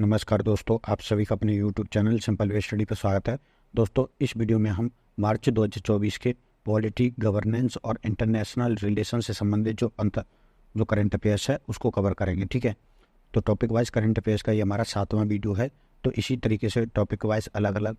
नमस्कार दोस्तों, आप सभी का अपने YouTube channel simple way study पर स्वागत है। दोस्तों, इस वीडियो में हम मार्च 2024 के पॉलिटी, गवर्नेंस और इंटरनेशनल रिलेशन से संबंधित जो करंट अफेयर्स है उसको कवर करेंगे। ठीक है, तो टॉपिक वाइज करंट अफेयर्स का ये हमारा 7वां वीडियो है। तो इसी तरीके से टॉपिक वाइज अलग अलग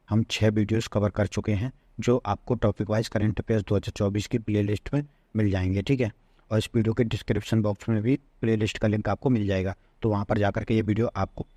हम 6 वीडियोज़ कवर कर चुके हैं, जो आपको टॉपिक वाइज करंट अफेयर्स 2024 की प्ले लिस्ट में मिल जाएंगे। ठीक है, और इस वीडियो के डिस्क्रिप्शन बॉक्स में भी प्ले लिस्ट का लिंक आपको मिल जाएगा, तो वहाँ पर जाकर के ये वीडियो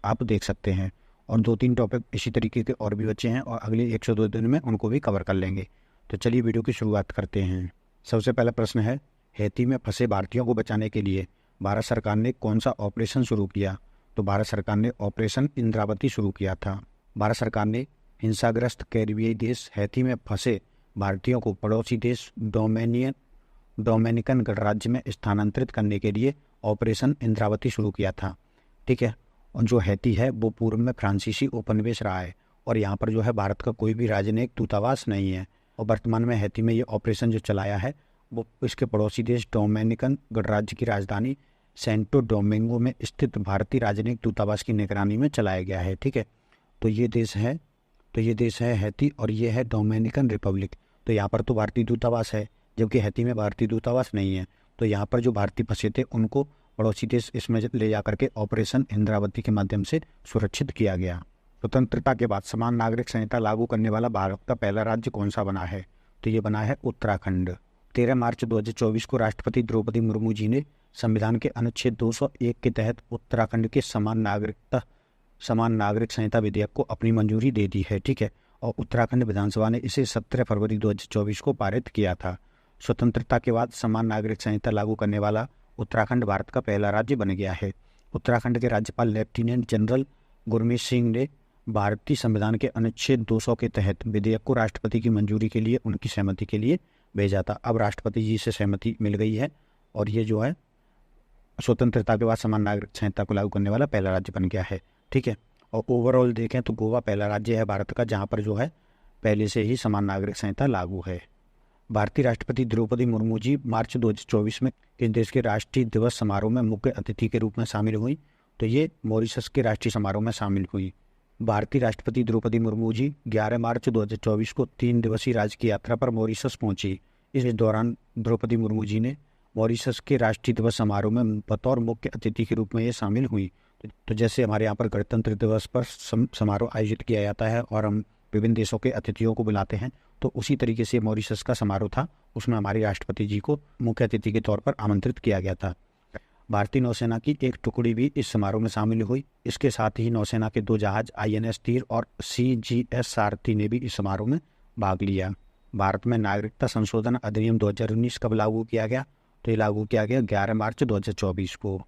आप देख सकते हैं। और 2-3 टॉपिक इसी तरीके के और भी बचे हैं और अगले 102 दिन में उनको भी कवर कर लेंगे। तो चलिए वीडियो की शुरुआत करते हैं। सबसे पहला प्रश्न है, हैती में फंसे भारतीयों को बचाने के लिए भारत सरकार ने कौन सा ऑपरेशन शुरू किया? तो भारत सरकार ने ऑपरेशन इंद्रावती शुरू किया था। भारत सरकार ने हिंसाग्रस्त कैरिबियाई देश हैती में फंसे भारतीयों को पड़ोसी देश डोमिनिकन गणराज्य में स्थानांतरित करने के लिए ऑपरेशन इंद्रावती शुरू किया था। ठीक है, और जो हैती है वो पूर्व में फ्रांसीसी उपनिवेश रहा है और यहाँ पर जो है भारत का कोई भी राजनयिक दूतावास नहीं है। और वर्तमान में हैती में ये ऑपरेशन जो चलाया है वो इसके पड़ोसी देश डोमिनिकन गणराज्य की राजधानी सेंटो डोमिंगो में स्थित भारतीय राजनयिक दूतावास की निगरानी में चलाया गया है। ठीक है, तो ये देश है हैती और ये है डोमिनिकन रिपब्लिक। तो यहाँ पर तो भारतीय दूतावास है, जबकि हैती में भारतीय दूतावास नहीं है। तो यहाँ पर जो भारतीय फंसे थे उनको पड़ोसी देश इसमें ले जाकर के ऑपरेशन इंद्रावती के माध्यम से सुरक्षित किया गया। स्वतंत्रता के बाद समान नागरिक संहिता लागू करने वाला भारत का पहला राज्य कौन सा बना है? तो ये बना है उत्तराखंड। 13 मार्च 2024 को राष्ट्रपति द्रौपदी मुर्मू जी ने संविधान के अनुच्छेद 201 के तहत उत्तराखंड के समान नागरिक संहिता विधेयक को अपनी मंजूरी दे दी है। ठीक है, और उत्तराखंड विधानसभा ने इसे 17 फरवरी 2024 को पारित किया था। स्वतंत्रता के बाद समान नागरिक संहिता लागू करने वाला उत्तराखंड भारत का पहला राज्य बन गया है। उत्तराखंड के राज्यपाल लेफ्टिनेंट जनरल गुरमीत सिंह ने भारतीय संविधान के अनुच्छेद 200 के तहत विधेयक को राष्ट्रपति की मंजूरी के लिए उनकी सहमति के लिए भेजा था। अब राष्ट्रपति जी से सहमति मिल गई है और ये जो है स्वतंत्रता के बाद समान नागरिक संहिता को लागू करने वाला पहला राज्य बन गया है। ठीक है, और ओवरऑल देखें तो गोवा पहला राज्य है भारत का जहाँ पर जो है पहले से ही समान नागरिक संहिता लागू है। भारतीय राष्ट्रपति द्रौपदी मुर्मू जी मार्च 2024 में किस देश के राष्ट्रीय दिवस समारोह में मुख्य अतिथि के रूप में शामिल हुई? तो ये मॉरिशस के राष्ट्रीय समारोह में शामिल हुई। भारतीय राष्ट्रपति द्रौपदी मुर्मू जी 11 मार्च 2024 को 3 दिवसीय राजकीय यात्रा पर मॉरिशस पहुंची। इस दौरान द्रौपदी मुर्मू जी ने मॉरिशस के राष्ट्रीय दिवस समारोह में बतौर मुख्य अतिथि के रूप में ये शामिल हुई। तो जैसे हमारे यहाँ पर गणतंत्र दिवस पर समारोह आयोजित किया जाता है और हम विभिन्न देशों के अतिथियों को बुलाते हैं, तो उसी तरीके से मॉरिशस का समारोह था, उसमें हमारे राष्ट्रपति जी को मुख्य अतिथि के तौर पर आमंत्रित किया गया था। भारतीय नौसेना की एक टुकड़ी भी इस समारोह में शामिल हुई। इसके साथ ही नौसेना के 2 जहाज INS तीर और CGS सारथी ने भी इस समारोह में भाग लिया। भारत में नागरिकता संशोधन अधिनियम 2019 कब लागू किया गया? तो ये लागू किया गया 11 मार्च 2024 को।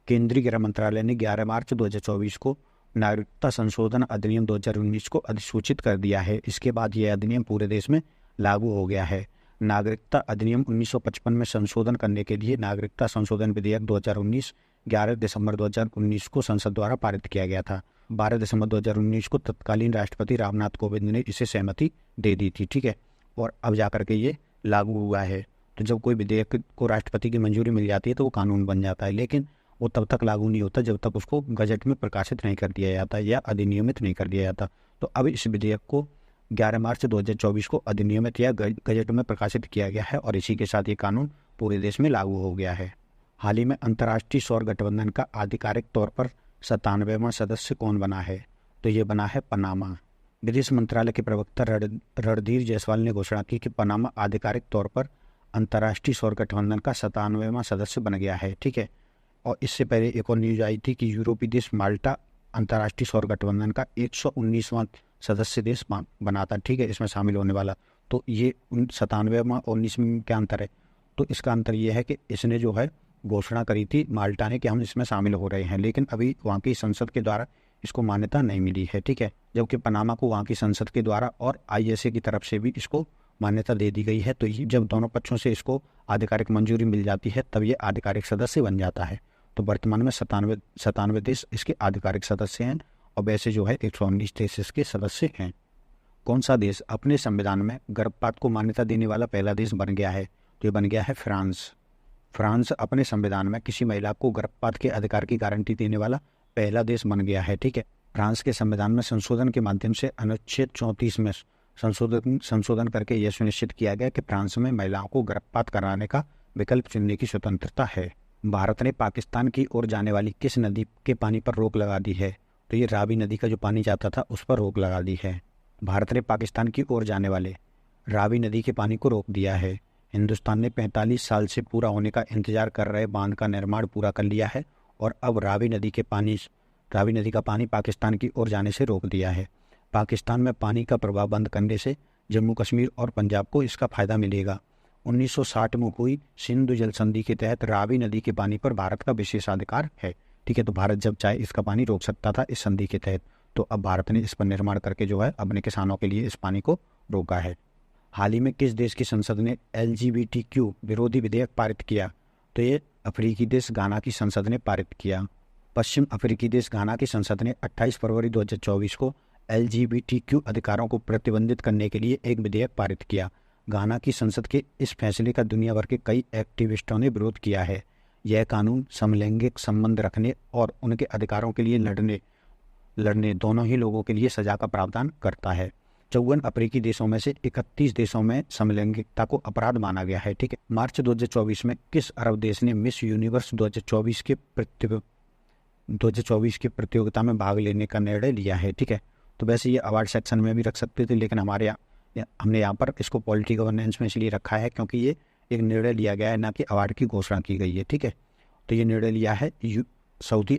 केंद्रीय गृह मंत्रालय ने 11 मार्च 2024 को नागरिकता संशोधन अधिनियम 2019 को अधिसूचित कर दिया है। इसके बाद यह अधिनियम पूरे देश में लागू हो गया है। नागरिकता अधिनियम 1955 में संशोधन करने के लिए नागरिकता संशोधन विधेयक 2019 11 दिसंबर 2019 को संसद द्वारा पारित किया गया था। 12 दिसंबर 2019 को तत्कालीन राष्ट्रपति रामनाथ कोविंद ने इसे सहमति दे दी थी। ठीक है, और अब जाकर के ये लागू हुआ है। तो जब कोई विधेयक को राष्ट्रपति की मंजूरी मिल जाती है तो वो कानून बन जाता है, लेकिन वो तब तक लागू नहीं होता जब तक उसको गजट में प्रकाशित नहीं कर दिया जाता या अधिनियमित नहीं कर दिया जाता। तो अब इस विधेयक को 11 मार्च 2024 को अधिनियमित या गजट में प्रकाशित किया गया है और इसी के साथ ये कानून पूरे देश में लागू हो गया है। हाल ही में अंतर्राष्ट्रीय सौर गठबंधन का आधिकारिक तौर पर 97वां सदस्य कौन बना है? तो ये बना है पनामा। विदेश मंत्रालय के प्रवक्ता रणधीर जायसवाल ने घोषणा की कि पनामा आधिकारिक तौर पर अंतर्राष्ट्रीय सौर गठबंधन का 97वां सदस्य बन गया है। ठीक है, और इससे पहले एक और न्यूज आई थी कि यूरोपीय देश माल्टा अंतर्राष्ट्रीय सौर गठबंधन का 119वां सदस्य देश बना था। ठीक है, इसमें शामिल होने वाला। तो ये 97वां और 19 में क्या अंतर है? तो इसका अंतर ये है कि इसने जो है घोषणा करी थी माल्टा ने कि हम इसमें शामिल हो रहे हैं, लेकिन अभी वहाँ की संसद के द्वारा इसको मान्यता नहीं मिली है। ठीक है, जबकि पनामा को वहाँ की संसद के द्वारा और ISA की तरफ से भी इसको मान्यता दे दी गई है। तो ये जब दोनों पक्षों से इसको आधिकारिक मंजूरी मिल जाती है तब ये आधिकारिक सदस्य बन जाता है। तो वर्तमान में 97 देश इसके आधिकारिक सदस्य हैं और वैसे जो है 119 देश इसके सदस्य हैं। कौन सा देश अपने संविधान में गर्भपात को मान्यता देने वाला पहला देश बन गया है? तो ये बन गया है फ्रांस। फ्रांस अपने संविधान में किसी महिला को गर्भपात के अधिकार की गारंटी देने वाला पहला देश बन गया है। ठीक है, फ्रांस के संविधान में संशोधन के माध्यम से अनुच्छेद 34 में संशोधन करके यह सुनिश्चित किया गया कि फ्रांस में महिलाओं को गर्भपात कराने का विकल्प चुनने की स्वतंत्रता है। भारत ने पाकिस्तान की ओर जाने वाली किस नदी के पानी पर रोक लगा दी है? तो ये रावी नदी का जो पानी जाता था उस पर रोक लगा दी है। भारत ने पाकिस्तान की ओर जाने वाले रावी नदी के पानी को रोक दिया है। हिंदुस्तान ने 45 साल से पूरा होने का इंतजार कर रहे बांध का निर्माण पूरा कर लिया है और अब रावी नदी का पानी पाकिस्तान की ओर जाने से रोक दिया है। पाकिस्तान में पानी का प्रवाह बंद करने से जम्मू कश्मीर और पंजाब को इसका फायदा मिलेगा। 1960 में हुई सिंधु जल संधि के तहत रावी नदी के पानी पर भारत का विशेषाधिकार है। ठीक है, तो भारत जब चाहे इसका पानी रोक सकता था इस संधि के तहत, तो अब भारत ने इस पर निर्माण करके जो है अपने किसानों के लिए इस पानी को रोका है। हाल ही में किस देश की संसद ने LGBTQ विरोधी विधेयक पारित किया? तो ये अफ्रीकी देश घाना की संसद ने पारित किया। पश्चिम अफ्रीकी देश घाना की संसद ने 28 फरवरी 2024 को LGBTQ अधिकारों को प्रतिबंधित करने के लिए एक विधेयक पारित किया। घाना की संसद के इस फैसले का दुनिया भर के कई एक्टिविस्टों ने विरोध किया है। यह कानून समलैंगिक संबंध रखने और उनके अधिकारों के लिए लड़ने दोनों ही लोगों के लिए सजा का प्रावधान करता है। 54 अफ्रीकी देशों में से 31 देशों में समलैंगिकता को अपराध माना गया है। ठीक है, मार्च 2024 में किस अरब देश ने मिस यूनिवर्स 2024 की प्रतियोगिता में भाग लेने का निर्णय लिया है? ठीक है, तो वैसे ये अवार्ड सेक्शन में भी रख सकते थे, लेकिन हमने यहाँ पर इसको पॉलिटी गवर्नेंस में इसलिए रखा है क्योंकि ये एक निर्णय लिया गया है, ना कि अवार्ड की घोषणा की गई है। ठीक है, तो ये निर्णय लिया है सऊदी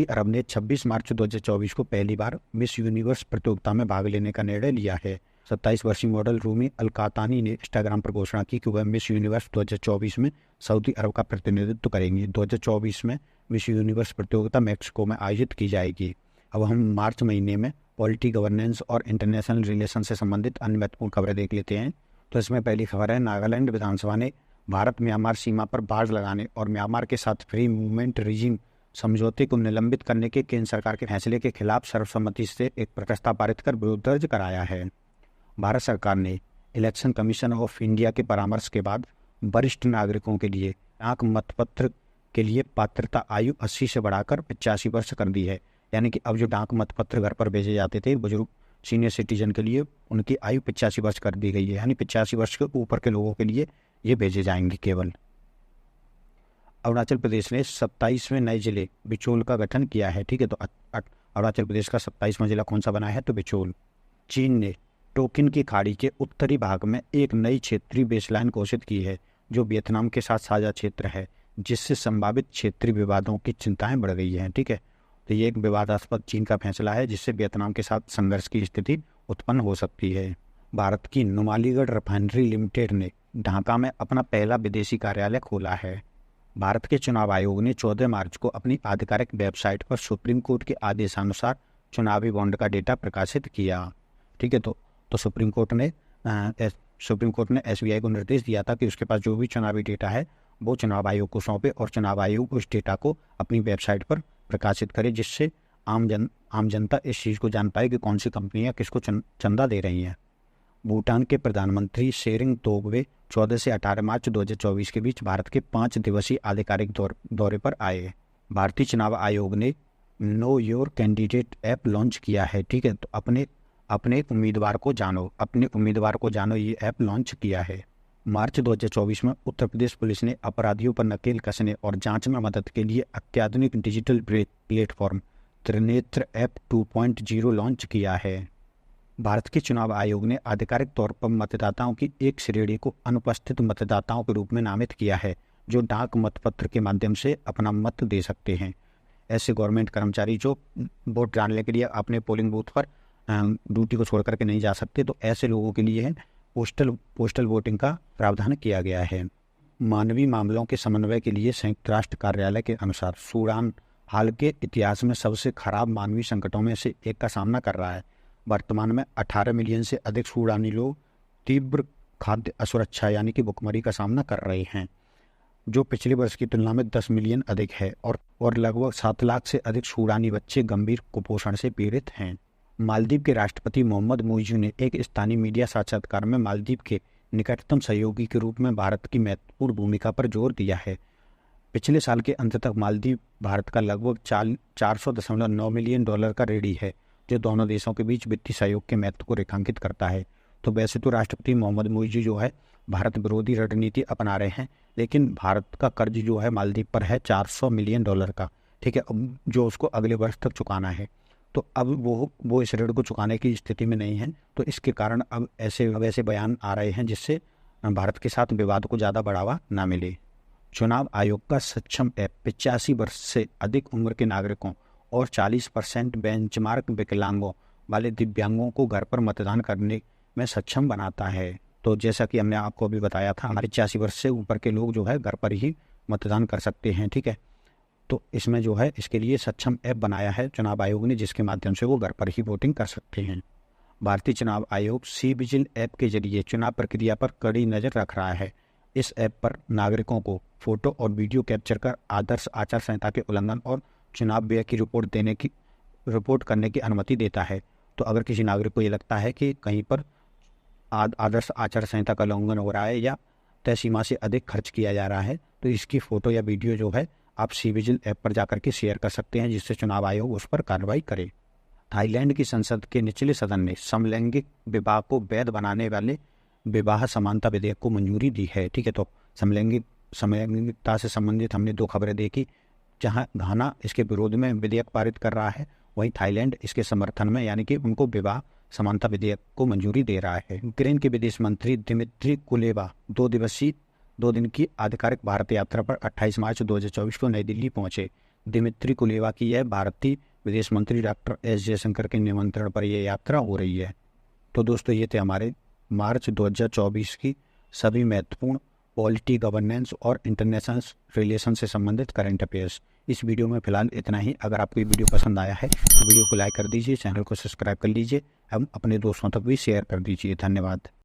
अरब ने 26 मार्च 2024 को पहली बार मिस यूनिवर्स प्रतियोगिता में भाग लेने का निर्णय लिया है। 27 वर्षीय मॉडल रूमी अल-कातानी ने इंस्टाग्राम पर घोषणा की कि वह मिस यूनिवर्स 2024 में सऊदी अरब का प्रतिनिधित्व करेंगी। 2024 में मिस यूनिवर्स प्रतियोगिता मैक्सिको में आयोजित की जाएगी। अब हम मार्च महीने में पॉलिटी गवर्नेंस और इंटरनेशनल रिलेशन से संबंधित अन्य महत्वपूर्ण खबरें देख लेते हैं। तो इसमें पहली खबर है, नागालैंड विधानसभा ने भारत म्यांमार सीमा पर बाड़ लगाने और म्यांमार के साथ फ्री मूवमेंट रिजीम समझौते को निलंबित करने के केंद्र सरकार के फैसले के खिलाफ सर्वसम्मति से एक प्रस्ताव पारित कर विरोध दर्ज कराया है। भारत सरकार ने इलेक्शन कमीशन ऑफ इंडिया के परामर्श के बाद वरिष्ठ नागरिकों के लिए डाक मतपत्र के लिए पात्रता आयु 80 से बढ़ाकर 85 वर्ष कर दी है। यानी कि अब जो डाक मतपत्र घर पर भेजे जाते थे बुजुर्ग सीनियर सिटीजन के लिए, उनकी आयु 85 वर्ष कर दी गई है। यानी 85 वर्ष के ऊपर के लोगों के लिए ये भेजे जाएंगे केवल। अरुणाचल प्रदेश ने 27वें नए जिले बिचोल का गठन किया है। ठीक है, तो अरुणाचल प्रदेश का 27वां जिला कौन सा बना है? तो बिचोल। चीन ने टोकिन की खाड़ी के उत्तरी भाग में एक नई क्षेत्रीय बेसलाइन घोषित की है जो वियतनाम के साथ साझा क्षेत्र है, जिससे संभावित क्षेत्रीय विवादों की चिंताएं बढ़ गई हैं। ठीक है, तो ये एक विवादास्पद चीन का फैसला है जिससे वियतनाम के साथ संघर्ष की स्थिति उत्पन्न हो सकती है। भारत की नुमालीगढ़ रिफाइनरी लिमिटेड ने ढाका में अपना पहला विदेशी कार्यालय खोला है। भारत के चुनाव आयोग ने 14 मार्च को अपनी आधिकारिक वेबसाइट पर सुप्रीम कोर्ट के आदेशानुसार चुनावी बॉन्ड का डेटा प्रकाशित किया। ठीक है, तो सुप्रीम कोर्ट ने SBI को निर्देश दिया था कि उसके पास जो भी चुनावी डेटा है वो चुनाव आयोग को सौंपे और चुनाव आयोग उस डेटा को अपनी वेबसाइट पर प्रकाशित करे, जिससे आम जनता इस चीज़ को जान पाए कि कौन सी कंपनियां किसको चंदा दे रही हैं। भूटान के प्रधानमंत्री शेरिंग तोब्गे 14 से 18 मार्च 2024 के बीच भारत के 5 दिवसीय आधिकारिक दौरे पर आए। भारतीय चुनाव आयोग ने know your candidate app launch किया है। ठीक है, तो अपने उम्मीदवार को जानो ये ऐप लॉन्च किया है। मार्च 2024 में उत्तर प्रदेश पुलिस ने अपराधियों पर नकेल कसने और जांच में मदद के लिए अत्याधुनिक digital platform Trinetra app 2.0 launch किया है। भारत के चुनाव आयोग ने आधिकारिक तौर पर मतदाताओं की एक श्रेणी को अनुपस्थित मतदाताओं के रूप में नामित किया है, जो डाक मतपत्र के माध्यम से अपना मत दे सकते हैं। ऐसे गवर्नमेंट कर्मचारी जो वोट डालने के लिए अपने पोलिंग बूथ पर ड्यूटी को छोड़ करके नहीं जा सकते, तो ऐसे लोगों के लिए पोस्टल वोटिंग का प्रावधान किया गया है। मानवीय मामलों के समन्वय के लिए संयुक्त राष्ट्र कार्यालय के अनुसार सूडान हाल के इतिहास में सबसे खराब मानवीय संकटों में से एक का सामना कर रहा है। वर्तमान में 18 मिलियन से अधिक सूडानी लोग तीव्र खाद्य असुरक्षा यानी कि भुखमरी का सामना कर रहे हैं, जो पिछले वर्ष की तुलना में 10 मिलियन अधिक है और लगभग 7 लाख से अधिक सूडानी बच्चे गंभीर कुपोषण से पीड़ित हैं। मालदीव के राष्ट्रपति मोहम्मद मुइज़ ने एक स्थानीय मीडिया साक्षात्कार में मालदीव के निकटतम सहयोगी के रूप में भारत की महत्वपूर्ण भूमिका पर जोर दिया है। पिछले साल के अंत तक मालदीव भारत का लगभग 400.9 मिलियन डॉलर का ऋणी है, जो दोनों देशों के बीच वित्तीय सहयोग के महत्व को रेखांकित करता है। तो वैसे तो राष्ट्रपति मोहम्मद मुइज़ी जो है भारत विरोधी रणनीति अपना रहे हैं, लेकिन भारत का कर्ज जो है मालदीव पर है 400 मिलियन डॉलर का, ठीक है, जो उसको अगले वर्ष तक चुकाना है। तो अब वो इस ऋण को चुकाने की स्थिति में नहीं है, तो इसके कारण अब ऐसे बयान आ रहे हैं जिससे भारत के साथ विवाद को ज़्यादा बढ़ावा ना मिले। चुनाव आयोग का सक्षम ऐप 85 वर्ष से अधिक उम्र के नागरिकों और 40% बेंचमार्क विकलांगों वाले दिव्यांगों को घर पर मतदान करने में सक्षम बनाता है। तो जैसा कि हमने आपको अभी बताया था, 85 वर्ष से ऊपर के लोग जो है घर पर ही मतदान कर सकते हैं, ठीक है। तो इसमें जो है इसके लिए सक्षम ऐप बनाया है चुनाव आयोग ने, जिसके माध्यम से वो घर पर ही वोटिंग कर सकते हैं। भारतीय चुनाव आयोग सी विजिल ऐप के जरिए चुनाव प्रक्रिया पर कड़ी नज़र रख रहा है। इस ऐप पर नागरिकों को फोटो और वीडियो कैप्चर कर आदर्श आचार संहिता के उल्लंघन और चुनाव व्यय की रिपोर्ट करने की अनुमति देता है। तो अगर किसी नागरिक को ये लगता है कि कहीं पर आदर्श आचार संहिता का उल्लंघन हो रहा है या तय सीमा से अधिक खर्च किया जा रहा है, तो इसकी फ़ोटो या वीडियो जो है आप सी विजिल ऐप पर जाकर के शेयर कर सकते हैं, जिससे चुनाव आयोग उस पर कार्रवाई करे। थाईलैंड की संसद के निचले सदन ने समलैंगिक विवाह को वैध बनाने वाले विवाह समानता विधेयक को मंजूरी दी है, ठीक है। तो समलैंगिकता से संबंधित हमने 2 खबरें देखी, जहां घाना इसके विरोध में विधेयक पारित कर रहा है, वहीं थाईलैंड इसके समर्थन में यानी कि उनको विवाह समानता विधेयक को मंजूरी दे रहा है। यूक्रेन के विदेश मंत्री दिमित्री कुलेबा 2 दिन की आधिकारिक भारत यात्रा पर 28 मार्च 2024 को नई दिल्ली पहुंचे। दिमित्री कुलेबा की यह भारतीय विदेश मंत्री डॉक्टर एस जयशंकर के निमंत्रण पर यह यात्रा हो रही है। तो दोस्तों, ये थे हमारे मार्च 2024 की सभी महत्वपूर्ण पॉलिटी, गवर्नेंस और इंटरनेशनल रिलेशन से संबंधित करंट अफेयर्स। इस वीडियो में फिलहाल इतना ही। अगर आपको ये वीडियो पसंद आया है तो वीडियो को लाइक कर दीजिए, चैनल को सब्सक्राइब कर लीजिए, हम अपने दोस्तों तक भी शेयर कर दीजिए। धन्यवाद।